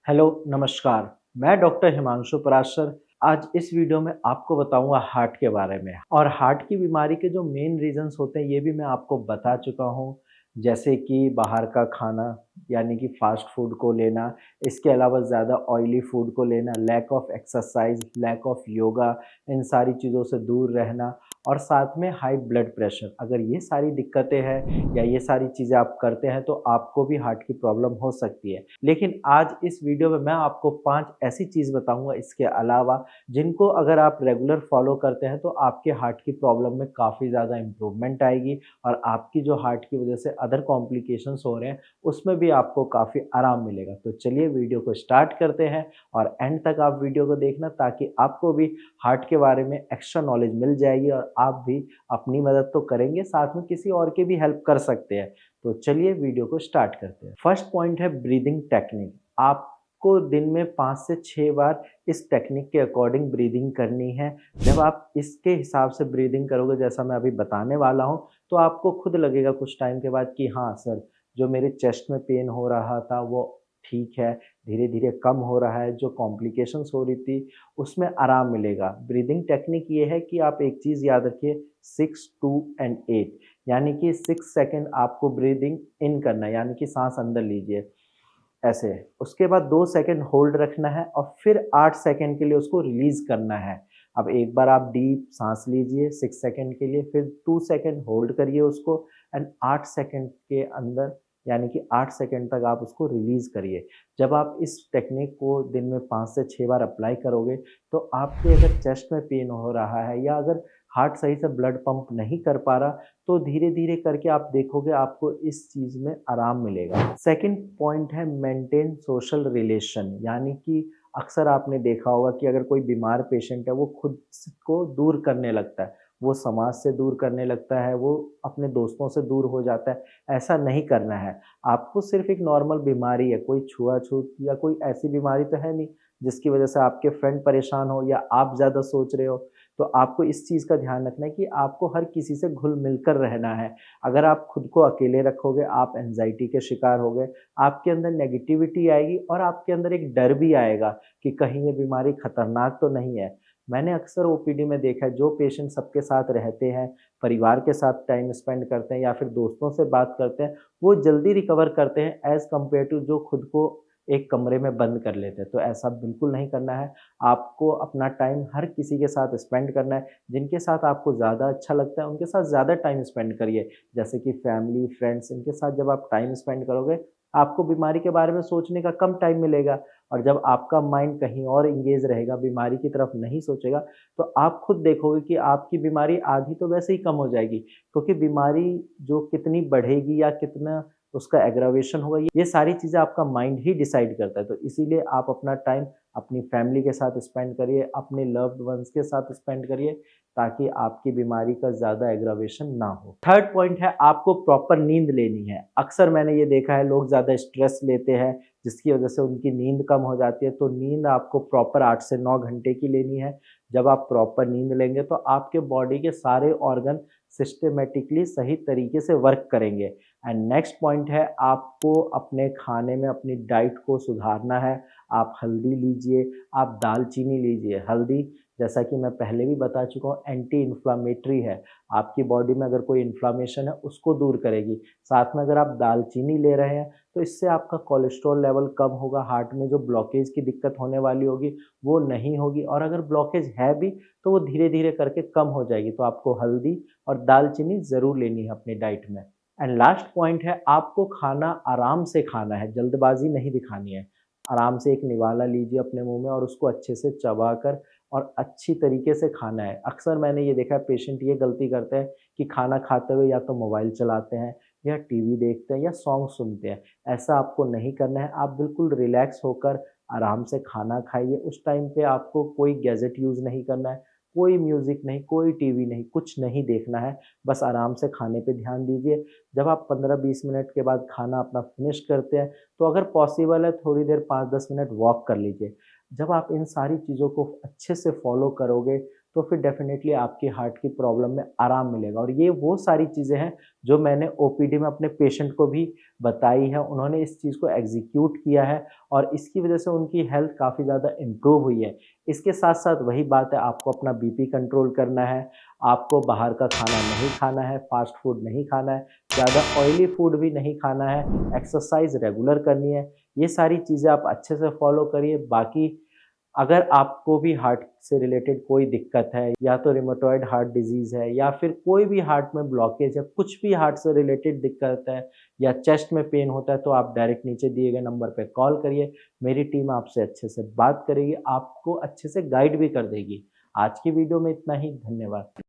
Hello, नमस्कार। मैं doctor Himanshu Parashar. आज इस वीडियो में आपको बताऊँगा हार्ट के बारे में और हार्ट की बीमारी के जो मेन रीज़न्स होते हैं, ये भी मैं आपको बता चुका हूँ। जैसे कि बाहर का खाना, यानी कि फ़ास्ट फूड को लेना, इसके अलावा ज़्यादा ऑयली फूड को लेना, lack of exercise, lack of yoga, इन सारी चीज़ों से दूर रहना और साथ में हाई ब्लड प्रेशर। अगर ये सारी दिक्कतें हैं या ये सारी चीज़ें आप करते हैं, तो आपको भी हार्ट की प्रॉब्लम हो सकती है। लेकिन आज इस वीडियो में मैं आपको 5 ऐसी चीज़ बताऊँगा इसके अलावा, जिनको अगर आप रेगुलर फॉलो करते हैं तो आपके हार्ट की प्रॉब्लम में काफ़ी ज़्यादा इम्प्रूवमेंट आएगी और आपकी जो हार्ट की वजह से अदर कॉम्प्लिकेशंस हो रहे हैं, उसमें भी आपको काफ़ी आराम मिलेगा। तो चलिए वीडियो को स्टार्ट करते हैं और एंड तक आप वीडियो को देखना, ताकि आपको भी हार्ट के बारे में एक्स्ट्रा नॉलेज मिल जाएगी और आप भी अपनी मदद तो करेंगे, साथ में किसी और की भी हेल्प कर सकते हैं। तो चलिए वीडियो को स्टार्ट करते हैं। फर्स्ट पॉइंट है ब्रीदिंग टेक्निक। आपको दिन में 5 से 6 बार इस टेक्निक के अकॉर्डिंग ब्रीदिंग करनी है। जब आप इसके हिसाब से ब्रीदिंग करोगे, जैसा मैं अभी बताने वाला हूँ, तो आपको खुद लगेगा कुछ टाइम के बाद कि हाँ सर, जो मेरे चेस्ट में पेन हो रहा था वो ठीक है, धीरे-धीरे कम हो रहा है, जो कॉम्प्लिकेशंस हो रही थी उसमें आराम मिलेगा। ब्रीदिंग टेक्निक ये है कि आप एक चीज़ याद रखिए, 6, 2 एंड 8, यानी कि 6 सेकंड आपको ब्रीदिंग इन करना है, यानी कि साँस अंदर लीजिए, ऐसे। उसके बाद 2 सेकंड होल्ड रखना है और फिर 8 सेकंड के लिए उसको रिलीज़ करना है। अब एक बार आप डीप साँस लीजिए 6 सेकंड के लिए, फिर 2 सेकंड होल्ड करिए उसको एंड 8 सेकंड के अंदर, यानी कि 8 सेकंड तक आप उसको रिलीज़ करिए। जब आप इस टेक्निक को दिन में 5 से 6 बार अप्लाई करोगे, तो आपके अगर चेस्ट में पेन हो रहा है या अगर हार्ट सही से ब्लड पंप नहीं कर पा रहा, तो धीरे-धीरे करके आप देखोगे आपको इस चीज़ में आराम मिलेगा। सेकंड पॉइंट है मेंटेन सोशल रिलेशन, यानी कि अक्सर आपने देखा होगा कि अगर कोई बीमार पेशेंट है, वो खुद को दूर करने लगता है, वो समाज से दूर करने लगता है, वो अपने दोस्तों से दूर हो जाता है। ऐसा नहीं करना है। आपको सिर्फ़ एक नॉर्मल बीमारी है, कोई छुआ-छूत या कोई ऐसी बीमारी तो है नहीं जिसकी वज़ह से आपके फ्रेंड परेशान हो या आप ज़्यादा सोच रहे हो। तो आपको इस चीज़ का ध्यान रखना है कि आपको हर किसी से घुल-मिल कर रहना है। अगर आप खुद को अकेले रखोगे, आप एंग्ज़ायटी के शिकार हो गए, आपके अंदर नेगेटिविटी आएगी और आपके अंदर एक डर भी आएगा कि कहीं ये बीमारी खतरनाक तो नहीं है। मैंने अक्सर ओपीडी में देखा है, जो पेशेंट सबके साथ रहते हैं, परिवार के साथ टाइम स्पेंड करते हैं या फिर दोस्तों से बात करते हैं, वो जल्दी रिकवर करते हैं एज़ कम्पेयर टू जो खुद को एक कमरे में बंद कर लेते हैं। तो ऐसा बिल्कुल नहीं करना है। आपको अपना टाइम हर किसी के साथ स्पेंड करना है। जिनके साथ आपको ज़्यादा अच्छा लगता है, उनके साथ ज़्यादा टाइम स्पेंड करिए। जैसे कि फैमिली, फ्रेंड्स, इनके साथ जब आप टाइम स्पेंड करोगे, आपको बीमारी के बारे में सोचने का कम टाइम मिलेगा और जब आपका माइंड कहीं और एंगेज रहेगा, बीमारी की तरफ नहीं सोचेगा, तो आप खुद देखोगे कि आपकी बीमारी आधी तो वैसे ही कम हो जाएगी। क्योंकि बीमारी जो कितनी बढ़ेगी या कितना उसका एग्रावेशन होगा, ये सारी चीज़ें आपका माइंड ही डिसाइड करता है। तो इसीलिए आप अपना टाइम अपनी फैमिली के साथ स्पेंड करिए, अपने लव्ड वन्स के साथ स्पेंड करिए, ताकि आपकी बीमारी का ज़्यादा एग्रावेशन ना हो। थर्ड पॉइंट है, आपको प्रॉपर नींद लेनी है। अक्सर मैंने ये देखा है, लोग ज़्यादा स्ट्रेस लेते हैं, जिसकी वजह से उनकी नींद कम हो जाती है। तो नींद आपको प्रॉपर 8 से 9 घंटे की लेनी है। जब आप प्रॉपर नींद लेंगे, तो आपके बॉडी के सारे ऑर्गन सिस्टमैटिकली सही तरीके से वर्क करेंगे। एंड नेक्स्ट पॉइंट है, आपको अपने खाने में अपनी डाइट को सुधारना है। आप हल्दी लीजिए, आप दालचीनी लीजिए। हल्दी, जैसा कि मैं पहले भी बता चुका हूँ, एंटी इन्फ्लेमेटरी है। आपकी बॉडी में अगर कोई इन्फ्लेमेशन है, उसको दूर करेगी। साथ में अगर आप दालचीनी ले रहे हैं, तो इससे आपका कोलेस्ट्रॉल लेवल कम होगा, हार्ट में जो ब्लॉकेज की दिक्कत होने वाली होगी, वो नहीं होगी और अगर ब्लॉकेज है भी, तो वो धीरे-धीरे करके कम हो जाएगी। तो आपको हल्दी और दालचीनी ज़रूर लेनी है अपनी डाइट में। एंड लास्ट पॉइंट है, आपको खाना आराम से खाना है, जल्दबाज़ी नहीं दिखानी है। आराम से एक निवाला लीजिए अपने मुँह में और उसको अच्छे से चबाकर और अच्छी तरीके से खाना है। अक्सर मैंने ये देखा है, पेशेंट ये गलती करते हैं कि खाना खाते हुए या तो मोबाइल चलाते हैं या टीवी देखते हैं या सॉन्ग सुनते हैं। ऐसा आपको नहीं करना है। आप बिल्कुल रिलैक्स होकर आराम से खाना खाइए। उस टाइम पे आपको कोई गैजेट यूज़ नहीं करना है, कोई म्यूज़िक नहीं, कोई टीवी नहीं, कुछ नहीं देखना है। बस आराम से खाने पे ध्यान दीजिए। जब आप 15-20 मिनट के बाद खाना अपना फिनिश करते हैं, तो अगर पॉसिबल है, थोड़ी देर 5-10 मिनट वॉक कर लीजिए। जब आप इन सारी चीज़ों को अच्छे से फ़ॉलो करोगे, तो फिर डेफ़िनेटली आपकी हार्ट की प्रॉब्लम में आराम मिलेगा। और ये वो सारी चीज़ें हैं जो मैंने ओपीडी में अपने पेशेंट को भी बताई है, उन्होंने इस चीज़ को एग्ज़ीक्यूट किया है और इसकी वज़ह से उनकी हेल्थ काफ़ी ज़्यादा इम्प्रूव हुई है। इसके साथ-साथ वही बात है, आपको अपना बीपी कंट्रोल करना है, आपको बाहर का खाना नहीं खाना है, फ़ास्ट फूड नहीं खाना है, ज़्यादा ऑयली फूड भी नहीं खाना है, एक्सरसाइज़ रेगुलर करनी है। ये सारी चीज़ें आप अच्छे से फ़ॉलो करिए। बाकी अगर आपको भी हार्ट से रिलेटेड कोई दिक्कत है, या तो रिमेटॉइड हार्ट डिज़ीज़ है या फिर कोई भी हार्ट में ब्लॉकेज है, कुछ भी हार्ट से रिलेटेड दिक्कत है या चेस्ट में पेन होता है, तो आप डायरेक्ट नीचे दिए गए नंबर पे कॉल करिए। मेरी टीम आपसे अच्छे से बात करेगी, आपको अच्छे से गाइड भी कर देगी। आज की वीडियो में इतना ही, धन्यवाद।